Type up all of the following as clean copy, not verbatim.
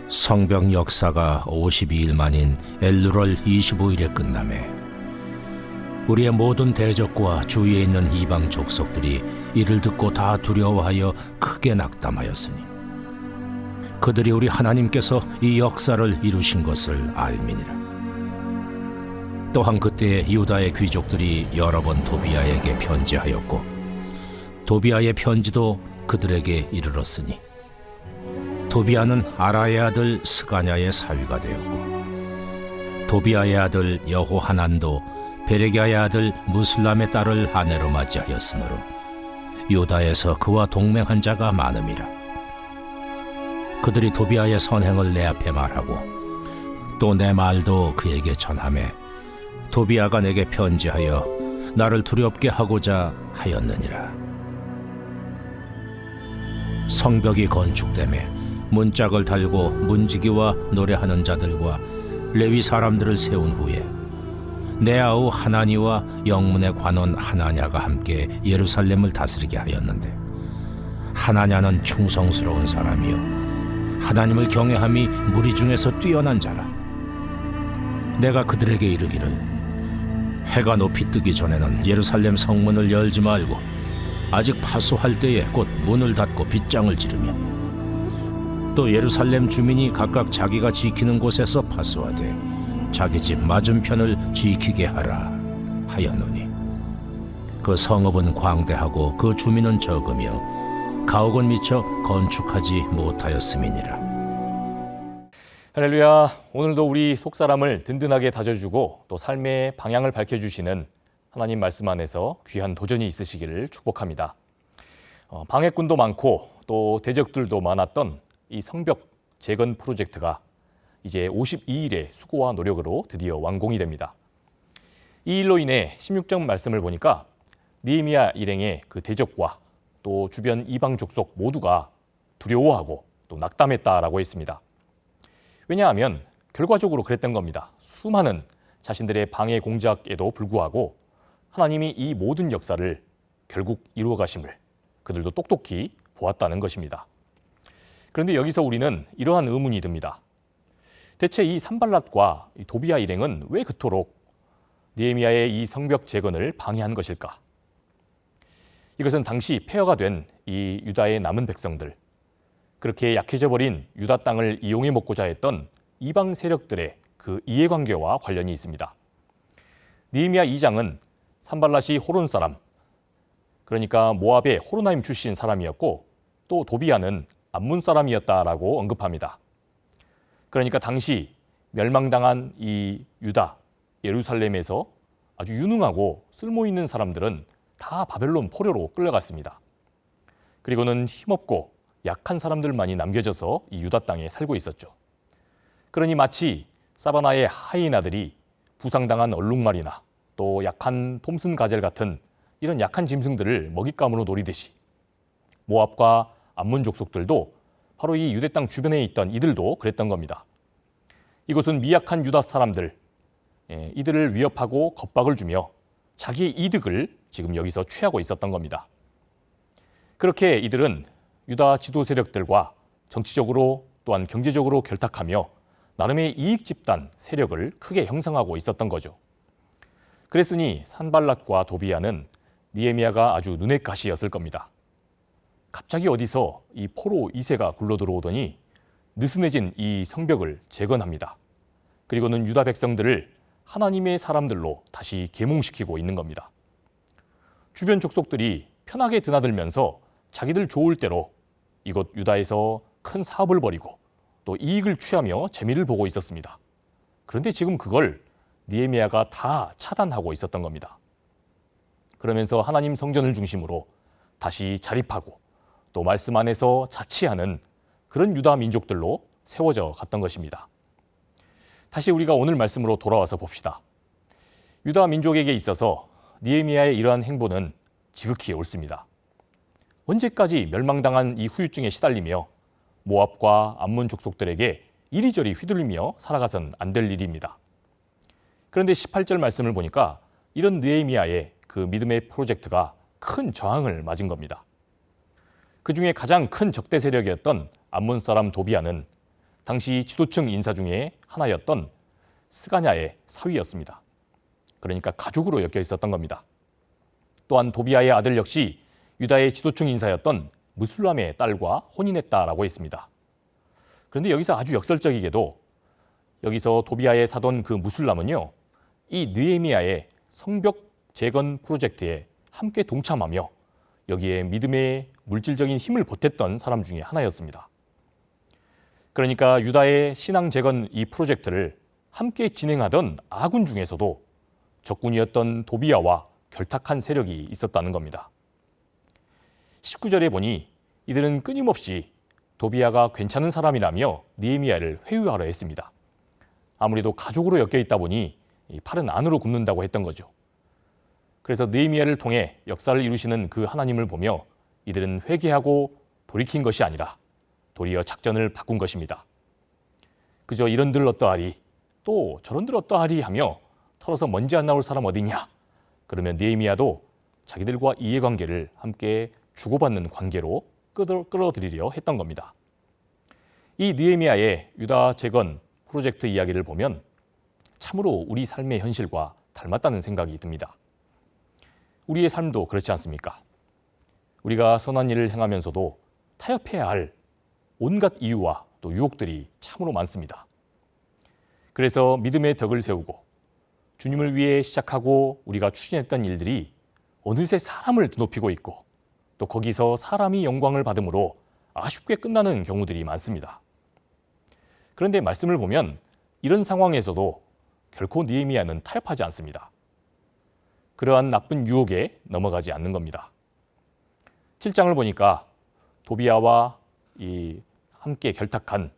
성벽 역사가 52일 만인 엘루럴 25일에 끝나매 우리의 모든 대적과 주위에 있는 이방 족속들이 이를 듣고 다 두려워하여 크게 낙담하였으니 그들이 우리 하나님께서 이 역사를 이루신 것을 알미니라. 또한 그때 유다의 귀족들이 여러 번 도비아에게 편지하였고 도비아의 편지도 그들에게 이르렀으니 도비아는 아라의 아들 스가냐의 사위가 되었고 도비아의 아들 여호하난도 베레기야의 아들 무슬람의 딸을 아내로 맞이하였으므로 유다에서 그와 동맹한 자가 많음이라. 그들이 도비아의 선행을 내 앞에 말하고 또 내 말도 그에게 전하매 도비아가 내게 편지하여 나를 두렵게 하고자 하였느니라. 성벽이 건축되매 문짝을 달고 문지기와 노래하는 자들과 레위 사람들을 세운 후에 내 아우 하나니와 영문의 관원 하나냐가 함께 예루살렘을 다스리게 하였는데 하나냐는 충성스러운 사람이요 하나님을 경외함이 무리 중에서 뛰어난 자라. 내가 그들에게 이르기를 해가 높이 뜨기 전에는 예루살렘 성문을 열지 말고 아직 파수할 때에 곧 문을 닫고 빗장을 지르며 또 예루살렘 주민이 각각 자기가 지키는 곳에서 파수하되 자기 집 맞은편을 지키게 하라 하였노니 그 성읍은 광대하고 그 주민은 적으며 가옥은 미처 건축하지 못하였음이니라. 할렐루야. 오늘도 우리 속사람을 든든하게 다져주고 또 삶의 방향을 밝혀주시는 하나님 말씀 안에서 귀한 도전이 있으시기를 축복합니다. 방해꾼도 많고 또 대적들도 많았던 이 성벽 재건 프로젝트가 이제 52일의 수고와 노력으로 드디어 완공이 됩니다. 이 일로 인해 16장 말씀을 보니까 느헤미야 일행의 그 대적과 또 주변 이방 족속 모두가 두려워하고 또 낙담했다라고 했습니다. 왜냐하면 결과적으로 그랬던 겁니다. 수많은 자신들의 방해 공작에도 불구하고 하나님이 이 모든 역사를 결국 이루어 가심을 그들도 똑똑히 보았다는 것입니다. 그런데 여기서 우리는 이러한 의문이 듭니다. 대체 이 산발랏과 이 도비아 일행은 왜 그토록 느헤미야의 이 성벽 재건을 방해한 것일까? 이것은 당시 폐허가 된 이 유다의 남은 백성들, 그렇게 약해져 버린 유다 땅을 이용해 먹고자 했던 이방 세력들의 그 이해관계와 관련이 있습니다. 느헤미야 2장은 산발랏이 호론 사람, 그러니까 모압의 호로나임 출신 사람이었고 또 도비아는 암몬 사람이었다라고 언급합니다. 그러니까 당시 멸망당한 이 유다, 예루살렘에서 아주 유능하고 쓸모있는 사람들은 다 바벨론 포로로 끌려갔습니다. 그리고는 힘없고 약한 사람들만이 남겨져서 이 유다 땅에 살고 있었죠. 그러니 마치 사바나의 하이에나들이 부상당한 얼룩말이나 또 약한 톰슨 가젤 같은 이런 약한 짐승들을 먹잇감으로 노리듯이 모압과 암몬 족속들도 바로 이 유대 땅 주변에 있던 이들도 그랬던 겁니다. 이곳은 미약한 유다 사람들, 이들을 위협하고 겁박을 주며 자기의 이득을 지금 여기서 취하고 있었던 겁니다. 그렇게 이들은 유다 지도 세력들과 정치적으로 또한 경제적으로 결탁하며 나름의 이익 집단 세력을 크게 형성하고 있었던 거죠. 그랬으니 산발랏과 도비아는 느헤미야가 아주 눈의 가시였을 겁니다. 갑자기 어디서 이 포로 2세가 굴러 들어오더니 느슨해진 이 성벽을 재건합니다. 그리고는 유다 백성들을 하나님의 사람들로 다시 계몽시키고 있는 겁니다. 주변 족속들이 편하게 드나들면서 자기들 좋을 대로 이곳 유다에서 큰 사업을 벌이고 또 이익을 취하며 재미를 보고 있었습니다. 그런데 지금 그걸 느헤미야가 다 차단하고 있었던 겁니다. 그러면서 하나님 성전을 중심으로 다시 자립하고 또 말씀 안에서 자치하는 그런 유다 민족들로 세워져 갔던 것입니다. 다시 우리가 오늘 말씀으로 돌아와서 봅시다. 유다 민족에게 있어서 느헤미야의 이러한 행보는 지극히 옳습니다. 언제까지 멸망당한 이 후유증에 시달리며 모압과 암몬 족속들에게 이리저리 휘둘리며 살아가선 안 될 일입니다. 그런데 18절 말씀을 보니까 이런 느헤미야의 그 믿음의 프로젝트가 큰 저항을 맞은 겁니다. 그 중에 가장 큰 적대 세력이었던 암몬 사람 도비아는 당시 지도층 인사 중에 하나였던 스가냐의 사위였습니다. 그러니까 가족으로 엮여 있었던 겁니다. 또한 도비아의 아들 역시 유다의 지도층 인사였던 무술람의 딸과 혼인했다라고 했습니다. 그런데 여기서 아주 역설적이게도 여기서 도비아의 사돈 그 무술람은요, 이 느헤미야의 성벽 재건 프로젝트에 함께 동참하며 여기에 믿음의 물질적인 힘을 보탰던 사람 중에 하나였습니다. 그러니까 유다의 신앙 재건 이 프로젝트를 함께 진행하던 아군 중에서도 적군이었던 도비아와 결탁한 세력이 있었다는 겁니다. 19절에 보니 이들은 끊임없이 도비아가 괜찮은 사람이라며 느헤미야를 회유하려 했습니다. 아무래도 가족으로 엮여 있다 보니 팔은 안으로 굽는다고 했던 거죠. 그래서 느헤미야를 통해 역사를 이루시는 그 하나님을 보며 이들은 회개하고 돌이킨 것이 아니라 도리어 작전을 바꾼 것입니다. 그저 이런들 어떠하리, 또 저런들 어떠하리 하며 털어서 먼지 안 나올 사람 어디냐. 그러면 느헤미야도 자기들과 이해관계를 함께 주고받는 관계로 끌어들이려 했던 겁니다. 이 느헤미야의 유다 재건 프로젝트 이야기를 보면 참으로 우리 삶의 현실과 닮았다는 생각이 듭니다. 우리의 삶도 그렇지 않습니까? 우리가 선한 일을 행하면서도 타협해야 할 온갖 이유와 또 유혹들이 참으로 많습니다. 그래서 믿음의 덕을 세우고 주님을 위해 시작하고 우리가 추진했던 일들이 어느새 사람을 드높이고 있고 또 거기서 사람이 영광을 받음으로 아쉽게 끝나는 경우들이 많습니다. 그런데 말씀을 보면 이런 상황에서도 결코 느헤미야는 타협하지 않습니다. 그러한 나쁜 유혹에 넘어가지 않는 겁니다. 7장을 보니까 도비아와 함께 결탁한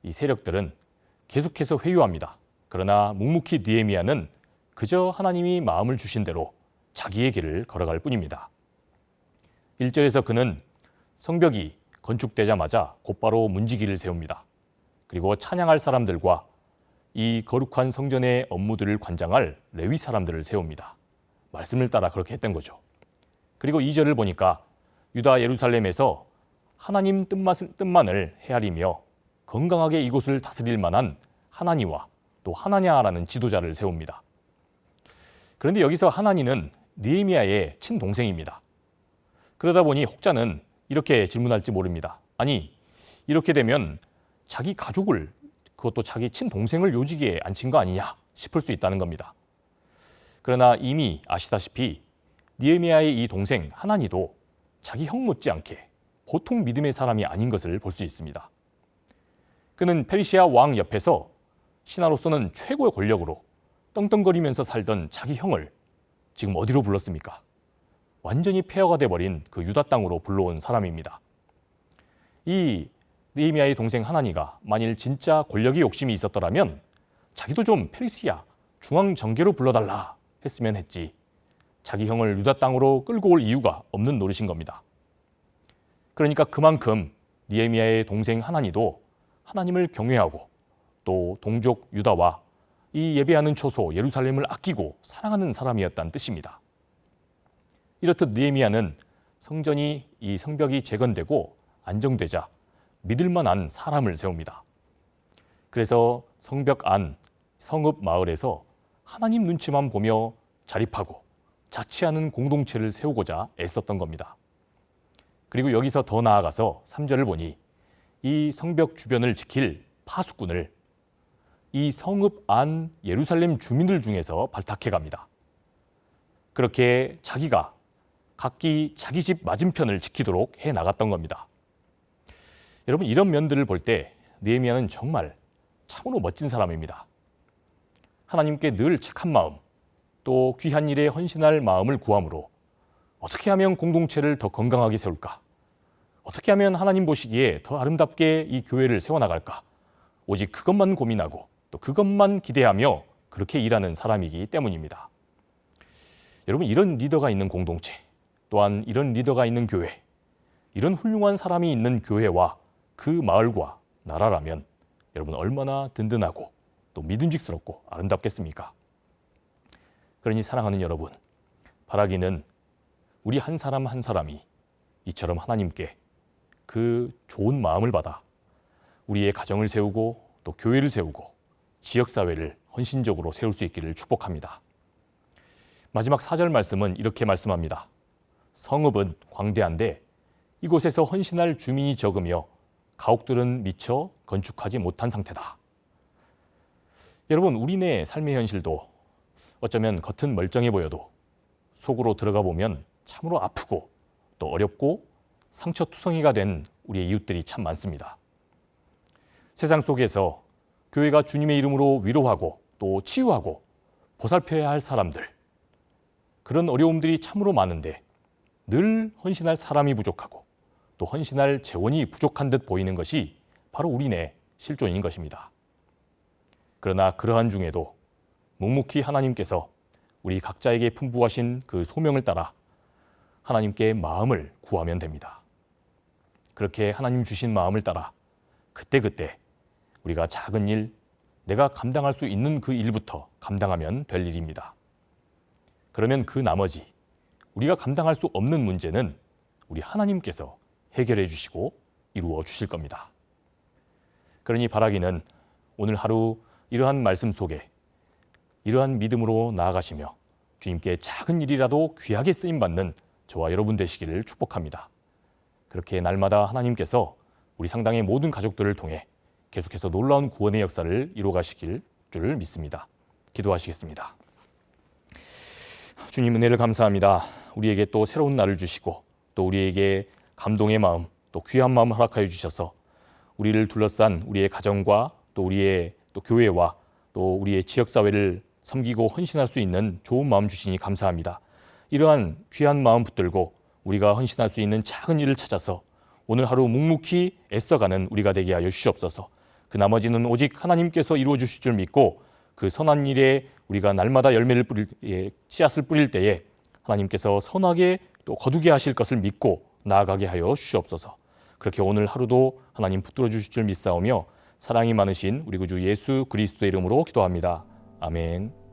이 세력들은 계속해서 회유합니다. 그러나 묵묵히 느헤미야는 그저 하나님이 마음을 주신 대로 자기의 길을 걸어갈 뿐입니다. 1절에서 그는 성벽이 건축되자마자 곧바로 문지기를 세웁니다. 그리고 찬양할 사람들과 이 거룩한 성전의 업무들을 관장할 레위 사람들을 세웁니다. 말씀을 따라 그렇게 했던 거죠. 그리고 2절을 보니까 유다 예루살렘에서 하나님 뜻만을 헤아리며 건강하게 이곳을 다스릴 만한 하나니와 또 하나냐라는 지도자를 세웁니다. 그런데 여기서 하나니는 느헤미야의 친동생입니다. 그러다 보니 혹자는 이렇게 질문할지 모릅니다. 아니, 이렇게 되면 자기 가족을, 그것도 자기 친동생을 요직에 앉힌 거 아니냐 싶을 수 있다는 겁니다. 그러나 이미 아시다시피 느헤미야의 이 동생 하나니도 자기 형 못지않게 보통 믿음의 사람이 아닌 것을 볼 수 있습니다. 그는 페르시아 왕 옆에서 신하로서는 최고의 권력으로 떵떵거리면서 살던 자기 형을 지금 어디로 불렀습니까? 완전히 폐허가 돼버린 그 유다 땅으로 불러온 사람입니다. 이 느헤미야의 동생 하나니가 만일 진짜 권력의 욕심이 있었더라면 자기도 좀 페르시아 중앙정계로 불러달라 했으면 했지, 자기 형을 유다 땅으로 끌고 올 이유가 없는 노릇인 겁니다. 그러니까 그만큼 느헤미야의 동생 하나니도 하나님을 경외하고 또 동족 유다와 이 예배하는 초소 예루살렘을 아끼고 사랑하는 사람이었다는 뜻입니다. 이렇듯 느헤미야는 성전이 이 성벽이 재건되고 안정되자 믿을 만한 사람을 세웁니다. 그래서 성벽 안 성읍 마을에서 하나님 눈치만 보며 자립하고 자치하는 공동체를 세우고자 애썼던 겁니다. 그리고 여기서 더 나아가서 3절을 보니 이 성벽 주변을 지킬 파수꾼을 이 성읍 안 예루살렘 주민들 중에서 발탁해 갑니다. 그렇게 자기가 각기 자기 집 맞은편을 지키도록 해 나갔던 겁니다. 여러분, 이런 면들을 볼 때 느헤미야는 정말 참으로 멋진 사람입니다. 하나님께 늘 착한 마음, 또 귀한 일에 헌신할 마음을 구함으로 어떻게 하면 공동체를 더 건강하게 세울까? 어떻게 하면 하나님 보시기에 더 아름답게 이 교회를 세워나갈까? 오직 그것만 고민하고 또 그것만 기대하며 그렇게 일하는 사람이기 때문입니다. 여러분, 이런 리더가 있는 공동체, 또한 이런 리더가 있는 교회, 이런 훌륭한 사람이 있는 교회와 그 마을과 나라라면 여러분 얼마나 든든하고 또 믿음직스럽고 아름답겠습니까? 그러니 사랑하는 여러분, 바라기는 우리 한 사람 한 사람이 이처럼 하나님께 그 좋은 마음을 받아 우리의 가정을 세우고 또 교회를 세우고 지역사회를 헌신적으로 세울 수 있기를 축복합니다. 마지막 4절 말씀은 이렇게 말씀합니다. 성읍은 광대한데 이곳에서 헌신할 주민이 적으며 가옥들은 미처 건축하지 못한 상태다. 여러분, 우리네 삶의 현실도 어쩌면 겉은 멀쩡해 보여도 속으로 들어가 보면 참으로 아프고 또 어렵고 상처투성이가 된 우리의 이웃들이 참 많습니다. 세상 속에서 교회가 주님의 이름으로 위로하고 또 치유하고 보살펴야 할 사람들, 그런 어려움들이 참으로 많은데 늘 헌신할 사람이 부족하고 또 헌신할 재원이 부족한 듯 보이는 것이 바로 우리네 실존인 것입니다. 그러나 그러한 중에도 묵묵히 하나님께서 우리 각자에게 분부하신 그 소명을 따라 하나님께 마음을 구하면 됩니다. 그렇게 하나님 주신 마음을 따라 그때그때 우리가 작은 일, 내가 감당할 수 있는 그 일부터 감당하면 될 일입니다. 그러면 그 나머지 우리가 감당할 수 없는 문제는 우리 하나님께서 해결해 주시고 이루어 주실 겁니다. 그러니 바라기는 오늘 하루 이러한 말씀 속에 이러한 믿음으로 나아가시며 주님께 작은 일이라도 귀하게 쓰임받는 저와 여러분 되시기를 축복합니다. 그렇게 날마다 하나님께서 우리 상당의 모든 가족들을 통해 계속해서 놀라운 구원의 역사를 이루어가시길 줄 믿습니다. 기도하시겠습니다. 주님, 은혜를 감사합니다. 우리에게 또 새로운 날을 주시고 또 우리에게 감동의 마음, 또 귀한 마음 허락하여 주셔서 우리를 둘러싼 우리의 가정과 또 우리의 또 교회와 또 우리의 지역사회를 섬기고 헌신할 수 있는 좋은 마음 주시니 감사합니다. 이러한 귀한 마음 붙들고 우리가 헌신할 수 있는 작은 일을 찾아서 오늘 하루 묵묵히 애써가는 우리가 되게 하여 주시옵소서. 그 나머지는 오직 하나님께서 이루어 주실 줄 믿고 그 선한 일에 우리가 날마다 열매를 씨앗을 뿌릴 때에 하나님께서 선하게 또 거두게 하실 것을 믿고 나아가게 하여 주시옵소서. 그렇게 오늘 하루도 하나님 붙들어 주실 줄 믿사오며 사랑이 많으신 우리 구주 예수 그리스도의 이름으로 기도합니다. 아멘.